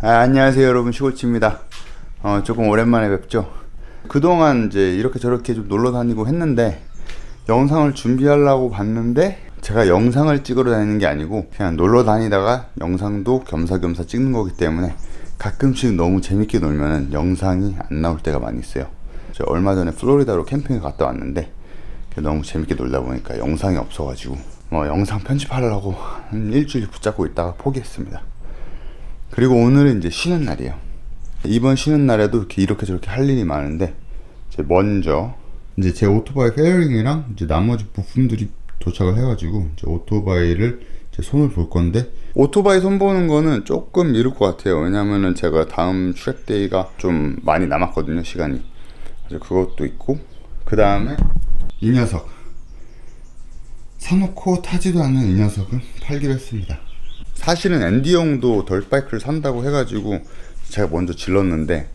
안녕하세요 여러분, 시골치입니다. 조금 오랜만에 뵙죠. 그동안 이제 이렇게 저렇게 좀 놀러 다니고 했는데 영상을 준비하려고 봤는데 제가 영상을 찍으러 다니는 게 아니고 그냥 놀러 다니다가 영상도 겸사겸사 찍는 거기 때문에 가끔씩 너무 재밌게 놀면은 영상이 안 나올 때가 많이 있어요. 제가 얼마 전에 플로리다로 캠핑을 갔다 왔는데 너무 재밌게 놀다 보니까 영상이 없어가지고 영상 편집하려고 한 일주일 붙잡고 있다가 포기했습니다. 그리고 오늘은 이제 쉬는 날이에요. 이번 쉬는 날에도 이렇게 저렇게 할 일이 많은데 먼저 이제 제 오토바이 페어링이랑 이제 나머지 부품들이 도착을 해가지고 이제 오토바이를 이제 손을 볼 건데, 오토바이 손 보는 거는 조금 미룰 것 같아요. 왜냐면은 제가 다음 트랙데이가 좀 많이 남았거든요, 시간이. 그래서 그것도 있고, 그 다음에 이 녀석 사놓고 타지도 않는 이 녀석은 팔기로 했습니다. 사실은 앤디 형도 덜바이크를 산다고 해가지고 제가 먼저 질렀는데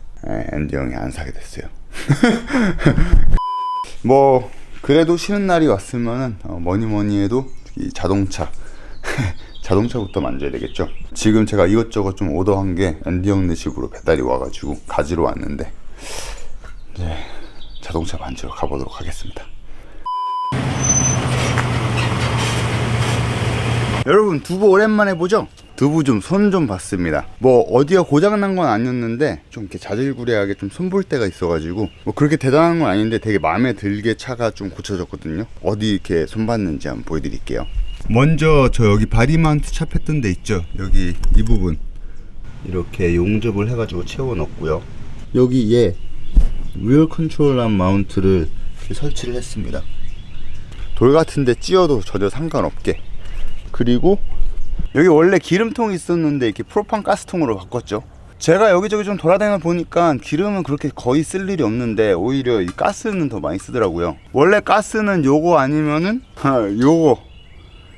앤디 형이 안 사게 됐어요. 그래도 쉬는 날이 왔으면은 뭐니 해도 이 자동차부터 만져야 되겠죠. 지금 제가 이것저것 좀 오더한 게 앤디 형네 집으로 배달이 와가지고 가지러 왔는데 이제 자동차 만지러 가보도록 하겠습니다. 여러분, 두부 오랜만에 보죠? 두부 좀 손 좀 봤습니다. 어디가 고장난 건 아니었는데 좀 이렇게 자질구레하게 좀 손 볼 때가 있어가지고 그렇게 대단한 건 아닌데 되게 마음에 들게 차가 좀 고쳐졌거든요. 어디 이렇게 손 봤는지 한번 보여드릴게요. 먼저 저 여기 바디마운트 찹했던 데 있죠? 여기 이 부분 이렇게 용접을 해가지고 채워 넣었고요. 여기 얘 리얼 컨트롤 마운트를 설치를 했습니다. 돌 같은데 찧어도 전혀 상관없게. 그리고 여기 원래 기름통이 있었는데 이렇게 프로판 가스통으로 바꿨죠. 제가 여기저기 좀 돌아다니다 보니까 기름은 그렇게 거의 쓸 일이 없는데 오히려 이 가스는 더 많이 쓰더라고요. 원래 가스는 요거 아니면은 요거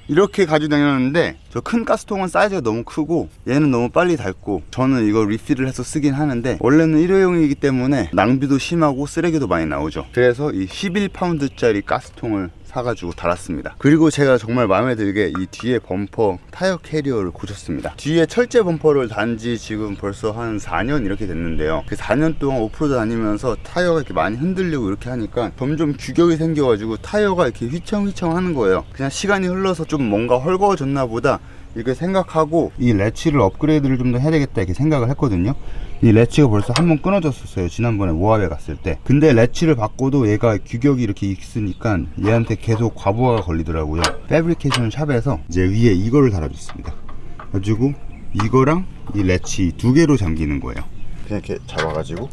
이렇게 가지고 다녔는데 저 큰 가스통은 사이즈가 너무 크고 얘는 너무 빨리 닳고, 저는 이거 리필을 해서 쓰긴 하는데 원래는 일회용이기 때문에 낭비도 심하고 쓰레기도 많이 나오죠. 그래서 이 11파운드짜리 가스통을 사가지고 달았습니다. 그리고 제가 정말 마음에 들게 이 뒤에 범퍼 타이어 캐리어를 고쳤습니다. 뒤에 철제 범퍼를 단지 지금 벌써 한 4년 이렇게 됐는데요. 그 4년 동안 오프로드 다니면서 타이어가 이렇게 많이 흔들리고 이렇게 하니까 점점 규격이 생겨가지고 타이어가 이렇게 휘청휘청 하는 거예요. 그냥 시간이 흘러서 좀 뭔가 헐거워졌나 보다 이렇게 생각하고 이 레치를 업그레이드를 좀 더 해야 되겠다 이렇게 생각을 했거든요. 이 레치가 벌써 한번 끊어졌었어요, 지난번에 모하베 갔을 때. 근데 레치를 바꿔도 얘가 규격이 이렇게 있으니까 얘한테 계속 과부하가 걸리더라고요. 패브리케이션 샵에서 이제 위에 이거를 달아줬습니다. 그래가지고 이거랑 이 레치 두 개로 잠기는 거예요. 그냥 이렇게 잡아가지고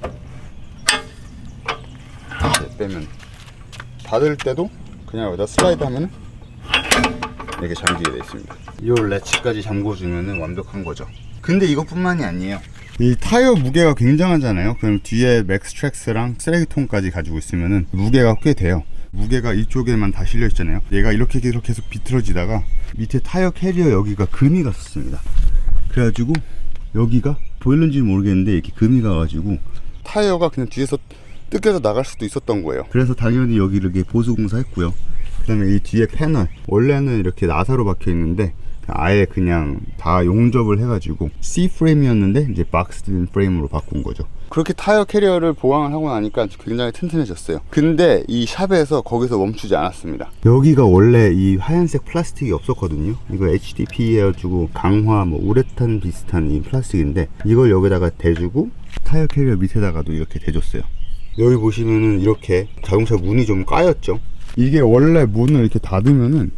이렇게 빼면, 닫을 때도 그냥 여기다 슬라이드 하면 이렇게 잠기게 되어 있습니다. 이 레치까지 잠궈주면 완벽한 거죠. 근데 이것뿐만이 아니에요. 이 타이어 무게가 굉장하잖아요. 그럼 뒤에 맥스트랙스랑 쓰레기통까지 가지고 있으면 무게가 꽤 돼요. 무게가 이쪽에만 다 실려 있잖아요. 얘가 이렇게 계속 비틀어지다가 밑에 타이어 캐리어 여기가 금이 갔었습니다. 그래가지고 여기가 보일는지 모르겠는데 이렇게 금이 가가지고 타이어가 그냥 뒤에서 뜯겨서 나갈 수도 있었던 거예요. 그래서 당연히 여기를 이렇게 보수 공사했고요. 그 다음에 이 뒤에 패널, 원래는 이렇게 나사로 박혀 있는데 아예 그냥 다 용접을 해가지고 C 프레임이었는데 이제 박스드 프레임으로 바꾼 거죠. 그렇게 타이어 캐리어를 보강을 하고 나니까 굉장히 튼튼해졌어요. 근데 이 샵에서 거기서 멈추지 않았습니다. 여기가 원래 이 하얀색 플라스틱이 없었거든요. 이거 HDPE 해가지고 강화 우레탄 비슷한 이 플라스틱인데 이걸 여기다가 대주고 타이어 캐리어 밑에다가도 이렇게 대줬어요. 여기 보시면은 이렇게 자동차 문이 좀 까였죠. 이게 원래 문을 이렇게 닫으면은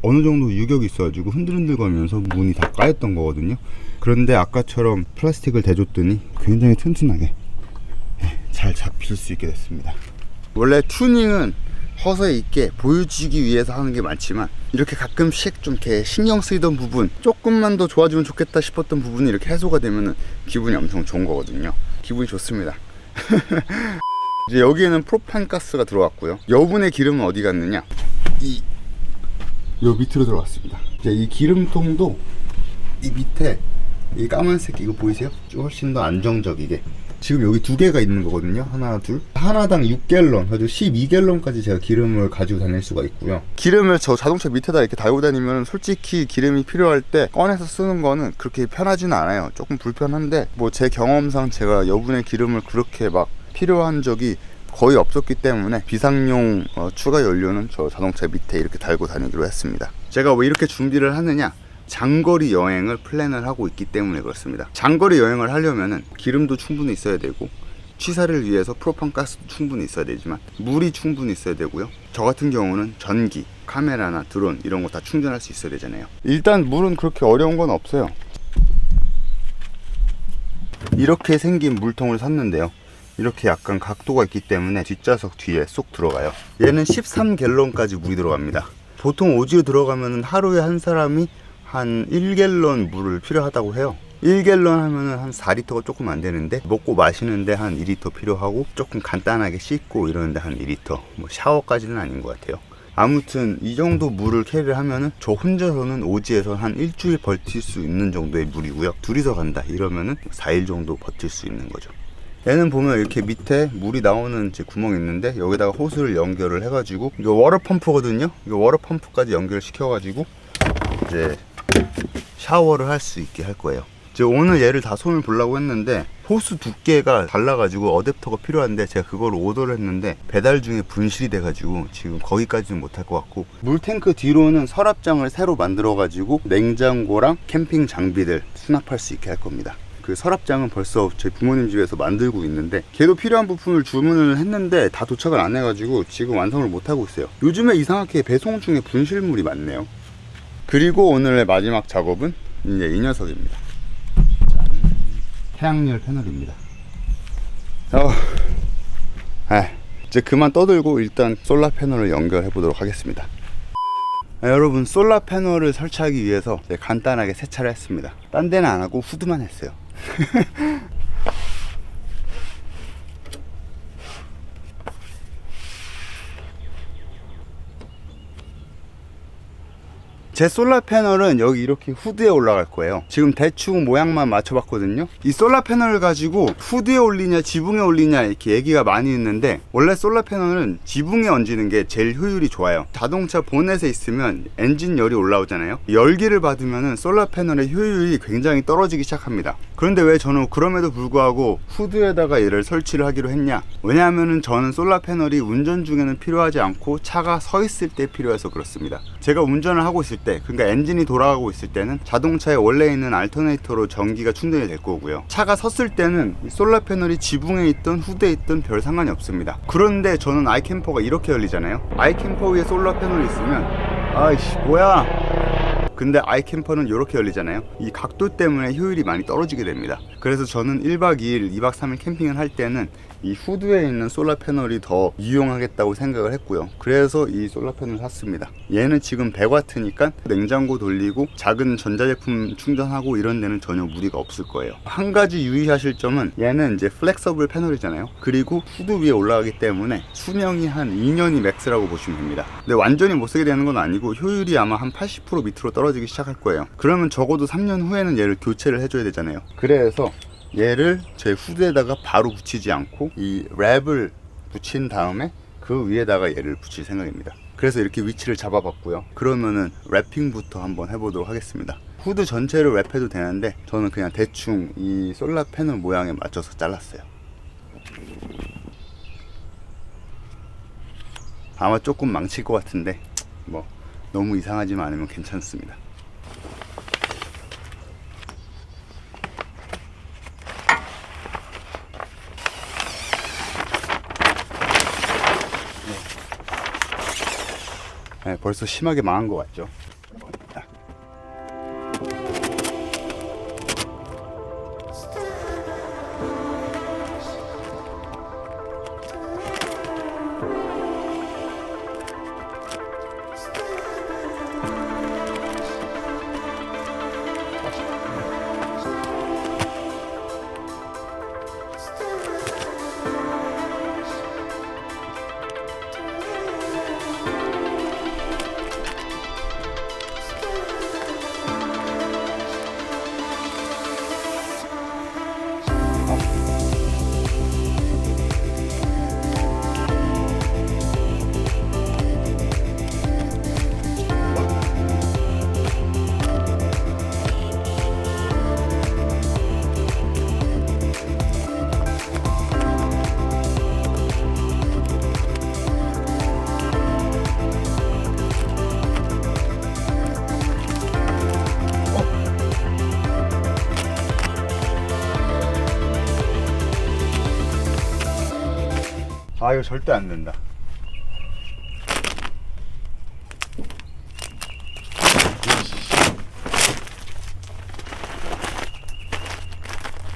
어느 정도 유격이 있어가지고 흔들흔들 거면서 문이 다 까였던 거거든요. 그런데 아까처럼 플라스틱을 대줬더니 굉장히 튼튼하게 잘 잡힐 수 있게 됐습니다. 원래 튜닝은 허세 있게 보여주기 위해서 하는 게 많지만 이렇게 가끔씩 좀 이렇게 신경 쓰이던 부분, 조금만 더 좋아지면 좋겠다 싶었던 부분이 이렇게 해소가 되면은 기분이 엄청 좋은 거거든요. 기분이 좋습니다. 이제 여기에는 프로판 가스가 들어왔고요. 여분의 기름은 어디 갔느냐? 요 밑으로 들어갔습니다. 이제 이 기름통도 이 밑에 이 까만색 이거 보이세요? 훨씬 더 안정적이게 지금 여기 두 개가 있는 거거든요. 하나, 둘. 하나당 6갤런, 그래서 12갤런까지 제가 기름을 가지고 다닐 수가 있고요. 기름을 저 자동차 밑에다 이렇게 달고 다니면 솔직히 기름이 필요할 때 꺼내서 쓰는 거는 그렇게 편하지는 않아요. 조금 불편한데 뭐 제 경험상 제가 여분의 기름을 그렇게 막 필요한 적이 거의 없었기 때문에 비상용 추가 연료는 저 자동차 밑에 이렇게 달고 다니기로 했습니다. 제가 왜 이렇게 준비를 하느냐, 장거리 여행을 플랜을 하고 있기 때문에 그렇습니다. 장거리 여행을 하려면은 기름도 충분히 있어야 되고, 취사를 위해서 프로판가스도 충분히 있어야 되지만 물이 충분히 있어야 되고요. 저 같은 경우는 전기, 카메라나 드론 이런 거 다 충전할 수 있어야 되잖아요. 일단 물은 그렇게 어려운 건 없어요. 이렇게 생긴 물통을 샀는데요, 이렇게 약간 각도가 있기 때문에 뒷좌석 뒤에 쏙 들어가요. 얘는 13갤런까지 물이 들어갑니다. 보통 오지로 들어가면 하루에 한 사람이 한 1갤런 물을 필요하다고 해요. 1갤런 하면은 한 4리터가 조금 안 되는데, 먹고 마시는데 한 2리터 필요하고, 조금 간단하게 씻고 이러는데 한 2리터, 뭐 샤워까지는 아닌 것 같아요. 아무튼 이 정도 물을 캐리를 하면은 저 혼자서는 오지에서 한 일주일 버틸 수 있는 정도의 물이고요. 둘이서 간다 이러면은 4일 정도 버틸 수 있는 거죠. 얘는 보면 이렇게 밑에 물이 나오는 이제 구멍이 있는데, 여기다가 호스를 연결을 해가지고, 이거 워터펌프거든요. 이거 워터펌프까지 연결시켜가지고 이제 샤워를 할 수 있게 할 거예요. 제가 오늘 얘를 다 손을 보려고 했는데 호스 두께가 달라가지고 어댑터가 필요한데, 제가 그걸 오더를 했는데 배달 중에 분실이 돼가지고 지금 거기까지는 못할 것 같고, 물탱크 뒤로는 서랍장을 새로 만들어가지고 냉장고랑 캠핑 장비들 수납할 수 있게 할 겁니다. 그 서랍장은 벌써 저희 부모님 집에서 만들고 있는데, 걔도 필요한 부품을 주문을 했는데 다 도착을 안 해가지고 지금 완성을 못하고 있어요. 요즘에 이상하게 배송 중에 분실물이 많네요. 그리고 오늘의 마지막 작업은 이제 이 녀석입니다. 짠. 태양열 패널입니다. 이제 그만 떠들고 일단 솔라 패널을 연결해 보도록 하겠습니다. 여러분, 솔라 패널을 설치하기 위해서 간단하게 세차를 했습니다. 딴 데는 안 하고 후드만 했어요. 제 솔라 패널은 여기 이렇게 후드에 올라갈 거예요. 지금 대충 모양만 맞춰봤거든요. 이 솔라 패널을 가지고 후드에 올리냐 지붕에 올리냐 이렇게 얘기가 많이 있는데, 원래 솔라 패널은 지붕에 얹는 게 제일 효율이 좋아요. 자동차 보넷에 있으면 엔진 열이 올라오잖아요. 열기를 받으면 솔라 패널의 효율이 굉장히 떨어지기 시작합니다. 그런데 왜 저는 그럼에도 불구하고 후드에다가 얘를 설치를 하기로 했냐, 왜냐하면 저는 솔라 패널이 운전 중에는 필요하지 않고 차가 서 있을 때 필요해서 그렇습니다. 제가 운전을 하고 있을 때, 그러니까 엔진이 돌아가고 있을 때는 자동차에 원래 있는 알터네이터로 전기가 충전이 될 거고요. 차가 섰을 때는 솔라 패널이 지붕에 있든 후드에 있든 별 상관이 없습니다. 그런데 저는 아이캠퍼가 이렇게 열리잖아요. 아이캠퍼 위에 솔라 패널이 있으면 아이씨 뭐야, 근데 아이캠퍼는 이렇게 열리잖아요. 이 각도 때문에 효율이 많이 떨어지게 됩니다. 그래서 저는 1박 2일, 2박 3일 캠핑을 할 때는 이 후드에 있는 솔라 패널이 더 유용하겠다고 생각을 했고요. 그래서 이 솔라 패널을 샀습니다. 얘는 지금 100W니까 냉장고 돌리고 작은 전자제품 충전하고 이런 데는 전혀 무리가 없을 거예요. 한 가지 유의하실 점은, 얘는 이제 플렉서블 패널이잖아요. 그리고 후드 위에 올라가기 때문에 수명이 한 2년이 맥스라고 보시면 됩니다. 근데 완전히 못 쓰게 되는 건 아니고 효율이 아마 한 80% 밑으로 떨어지기 시작할 거예요. 그러면 적어도 3년 후에는 얘를 교체를 해줘야 되잖아요. 그래서 얘를 제 후드에다가 바로 붙이지 않고 이 랩을 붙인 다음에 그 위에다가 얘를 붙일 생각입니다. 그래서 이렇게 위치를 잡아봤고요. 그러면은 랩핑부터 한번 해보도록 하겠습니다. 후드 전체를 랩해도 되는데 저는 그냥 대충 이 솔라 패널 모양에 맞춰서 잘랐어요. 아마 조금 망칠 것 같은데 뭐 너무 이상하지만 않으면 괜찮습니다. 네, 벌써 심하게 망한 것 같죠? 아 이거 절대 안 된다.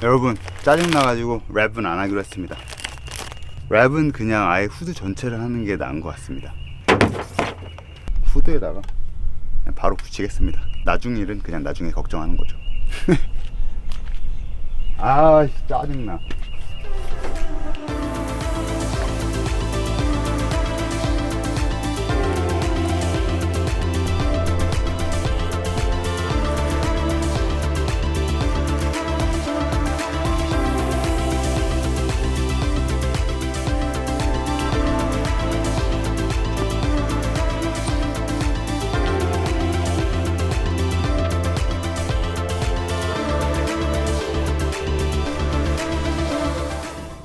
여러분 짜증나가지고 랩은 안 하기로 했습니다. 랩은 그냥 아예 후드 전체를 하는 게 나은 것 같습니다. 후드에다가 그냥 바로 붙이겠습니다. 나중 일은 그냥 나중에 걱정하는 거죠. 아 짜증나.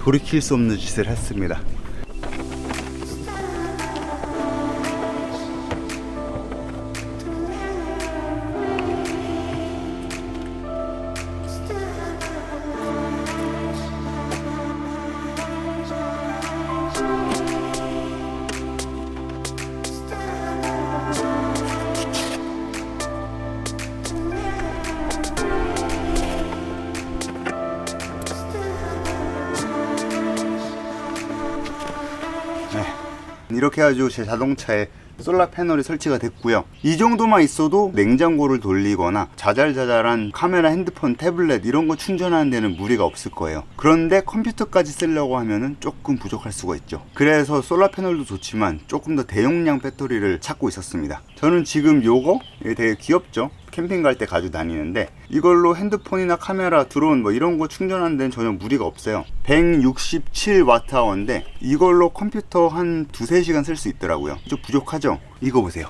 돌이킬 수 없는 짓을 했습니다. 이렇게 해가지고 제 자동차에 솔라 패널이 설치가 됐고요. 이 정도만 있어도 냉장고를 돌리거나 자잘자잘한 카메라, 핸드폰, 태블릿 이런 거 충전하는 데는 무리가 없을 거예요. 그런데 컴퓨터까지 쓰려고 하면은 조금 부족할 수가 있죠. 그래서 솔라 패널도 좋지만 조금 더 대용량 배터리를 찾고 있었습니다. 저는 지금 요거 되게 귀엽죠? 캠핑 갈 때 가지고 다니는데 이걸로 핸드폰이나 카메라, 드론 뭐 이런 거 충전하는 데는 전혀 무리가 없어요. 167Wh인데 이걸로 컴퓨터 한 2-3시간 쓸 수 있더라고요. 좀 부족하죠? 이거 보세요.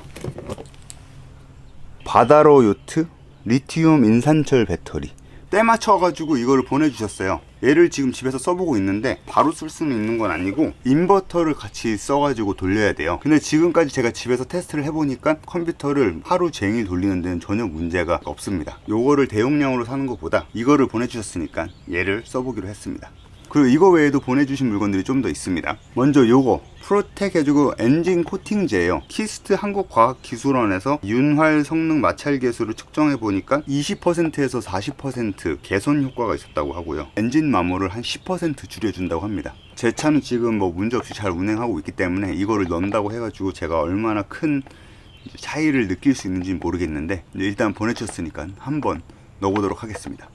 바다로 요트 리튬 인산철 배터리 때 맞춰가지고 이거를 보내주셨어요. 얘를 지금 집에서 써보고 있는데 바로 쓸 수는 있는 건 아니고 인버터를 같이 써가지고 돌려야 돼요. 근데 지금까지 제가 집에서 테스트를 해보니까 컴퓨터를 하루 종일 돌리는 데는 전혀 문제가 없습니다. 요거를 대용량으로 사는 것보다 이거를 보내주셨으니까 얘를 써보기로 했습니다. 그리고 이거 외에도 보내주신 물건들이 좀 더 있습니다. 먼저 요거 프로텍 해주고 엔진 코팅제예요. 키스트 한국과학기술원에서 윤활 성능 마찰 계수를 측정해 보니까 20%에서 40% 개선 효과가 있었다고 하고요. 엔진 마모를 한 10% 줄여준다고 합니다. 제 차는 지금 뭐 문제없이 잘 운행하고 있기 때문에 이거를 넣는다고 해가지고 제가 얼마나 큰 차이를 느낄 수 있는지 모르겠는데 일단 보내주셨으니까 한번 넣어보도록 하겠습니다.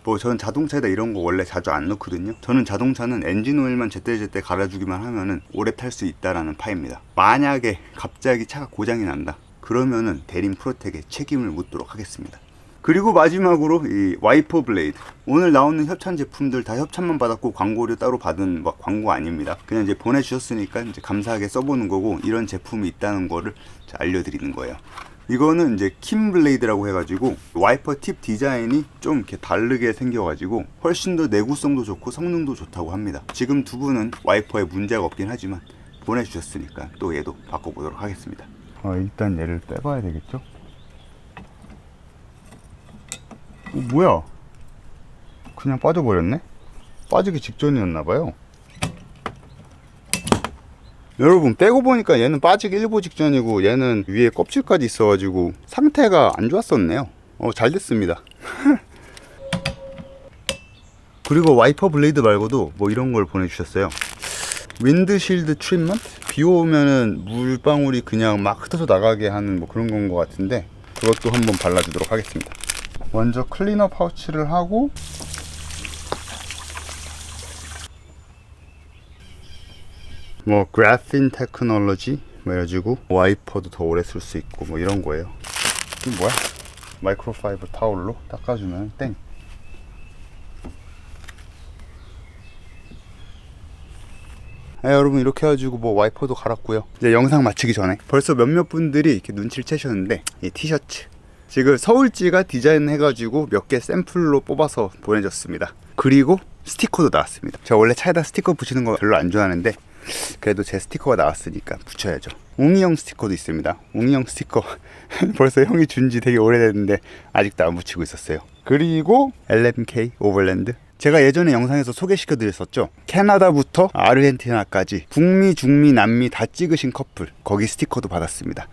뭐 저는 자동차에다 이런 거 원래 자주 안 넣거든요. 저는 자동차는 엔진 오일만 제때제때 갈아주기만 하면은 오래 탈 수 있다라는 파입니다. 만약에 갑자기 차가 고장이 난다 그러면은 대림 프로텍에 책임을 묻도록 하겠습니다. 그리고 마지막으로 이 와이퍼 블레이드, 오늘 나오는 협찬 제품들 다 협찬만 받았고 광고료 따로 받은 막 광고 아닙니다. 그냥 이제 보내주셨으니까 이제 감사하게 써보는 거고, 이런 제품이 있다는 거를 알려드리는 거예요. 이거는 이제 킴 블레이드라고 해가지고 와이퍼 팁 디자인이 좀 이렇게 다르게 생겨가지고 훨씬 더 내구성도 좋고 성능도 좋다고 합니다. 지금 두 분은 와이퍼에 문제가 없긴 하지만 보내주셨으니까 또 얘도 바꿔보도록 하겠습니다. 일단 얘를 빼봐야 되겠죠? 뭐야? 그냥 빠져버렸네? 빠지기 직전이었나봐요. 여러분, 빼고 보니까 얘는 빠지기 일보 직전이고 얘는 위에 껍질까지 있어가지고 상태가 안 좋았었네요. 잘 됐습니다. 그리고 와이퍼 블레이드 말고도 뭐 이런 걸 보내주셨어요. 윈드실드 트리트먼트? 비 오면은 물방울이 그냥 막 흩어져 나가게 하는 뭐 그런 건 것 같은데 그것도 한번 발라주도록 하겠습니다. 먼저 클리너 파우치를 하고 뭐 그래핀 테크놀로지 뭐 해가지고 와이퍼도 더 오래 쓸 수 있고 뭐 이런 거예요. 이게 뭐야? 마이크로파이버 타올로 닦아주면 땡. 여러분, 이렇게 해가지고 뭐 와이퍼도 갈았고요. 이제 영상 마치기 전에 벌써 몇몇 분들이 이렇게 눈치를 채셨는데, 이 티셔츠 지금 서울지가 디자인해가지고 몇 개 샘플로 뽑아서 보내줬습니다. 그리고 스티커도 나왔습니다. 제가 원래 차에다 스티커 붙이는 거 별로 안 좋아하는데 그래도 제 스티커가 나왔으니까 붙여야죠. 웅이형 스티커도 있습니다. 웅이형 스티커 벌써 형이 준 지 되게 오래됐는데 아직도 안 붙이고 있었어요. 그리고 LMK 오버랜드, 제가 예전에 영상에서 소개시켜 드렸었죠. 캐나다부터 아르헨티나까지 북미, 중미, 남미 다 찍으신 커플, 거기 스티커도 받았습니다.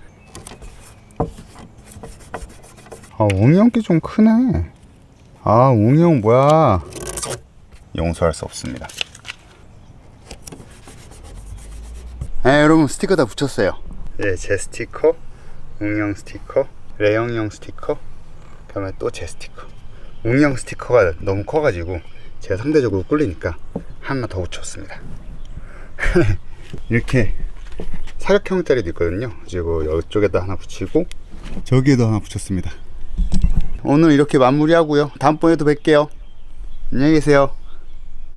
아, 웅이 형 게 좀 크네. 아, 웅이 형 뭐야. 용서할 수 없습니다. 네, 여러분 스티커 다 붙였어요. 네, 제 스티커, 웅이 형 스티커, 레영이 형 스티커, 그다음에 또 제 스티커. 웅이 형 스티커가 너무 커가지고 제가 상대적으로 꿀리니까 하나 더 붙였습니다. 이렇게 사각형짜리도 있거든요. 그리고 이쪽에다 하나 붙이고 저기에도 하나 붙였습니다. 오늘 이렇게 마무리하고요. 다음번에도 뵐게요. 안녕히 계세요.